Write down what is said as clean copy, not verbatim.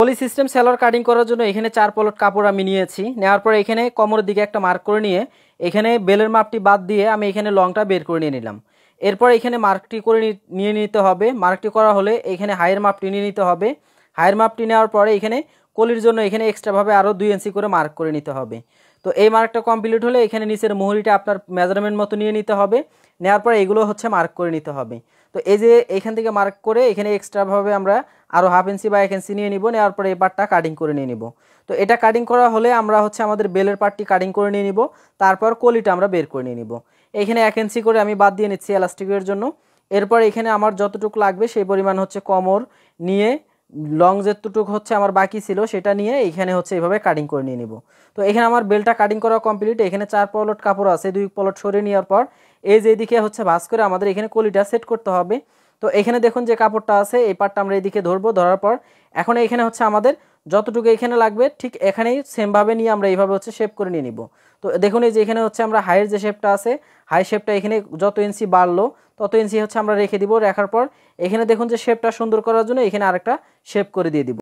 পলি system salwar cutting করার জন্য এখানে 4 পলট কাপড় আমি নিয়েছি। নেওয়ার পরে এখানে কোমরের দিকে একটা মার্ক করে নিয়ে এখানে বেলের মাপটি বাদ দিয়ে আমি এখানে লংটা বের করে নিয়ে নিলাম। এরপর এখানে মার্কটি করে নিয়ে নিতে হবে। মার্কটি করা হলে এখানে হাইয়ের মাপটি নিয়ে নিতে হবে। হাইয়ের মাপটি নেওয়ার পরে এখানে কলির জন্য এখানে এক্সট্রাভাবে আরও 2 ইঞ্চি করে মার্ক করে নিতে হবে। তো এই মার্কটা কমপ্লিট হলে এখানে নিচের মুহুরিটা আপনার মেজারমেন্ট মতো নিয়ে নিতে হবে। নেওয়ার পরে এগুলো হচ্ছে মার্ক করে নিতে হবে। তো এই যে এখান থেকে মার্ক করে এখানে এক্সট্রাভাবে আমরা আরও 1/2 ইঞ্চি বা 1 ইঞ্চি নিয়ে নিব। নেওয়ার পরে এই পার্টটা কাটিং করে নিয়ে নিব। তো এটা কাটিং করা হলে আমরা হচ্ছে আমাদের বেলের পার্টটি কাটিং করে নিয়ে নিব। তারপর কলিটা আমরা বের করে নিয়ে নিব। এখানে 1 ইঞ্চি করে আমি বাদ দিয়ে নিচ্ছি এলাস্টিকের জন্য। এরপর এখানে আমার যতটুকু লাগবে সেই পরিমাণ হচ্ছে কোমর নিয়ে লং যেতটুকু হচ্ছে আমার বাকি ছিল সেটা নিয়ে এখানে হচ্ছে এইভাবে কাটিং করে নিয়ে নিব। তো এখানে আমার বেলটা কাটিং করা কমপ্লিট। এখানে 4 পলট কাপড় আছে, 2 পলট সরিয়ে নেওয়ার পর এই যে এদিকে হচ্ছে ভাঁজ করে আমাদের এখানে কলিটা সেট করতে হবে। তো এখানে দেখুন যে কাপড়টা আছে এই পার্টটা আমরা এদিকে ধরবো। ধরার পর এখন এখানে হচ্ছে আমাদের যতটুকু এখানে লাগবে ঠিক এখানেই সেমভাবে নিয়ে আমরা এইভাবে হচ্ছে শেপ করে নিয়ে নিব। তো দেখুন এই যে এখানে হচ্ছে আমরা হাইয়ের যে শেপটা আছে হাই শেপটা এখানে যত ইঞ্চি বাড়লো তত ইঞ্চি হচ্ছে আমরা রেখে দিব। রাখার পর এখানে দেখুন যে শেপটা সুন্দর করার জন্য এখানে আরেকটা শেপ করে দিয়ে দিব।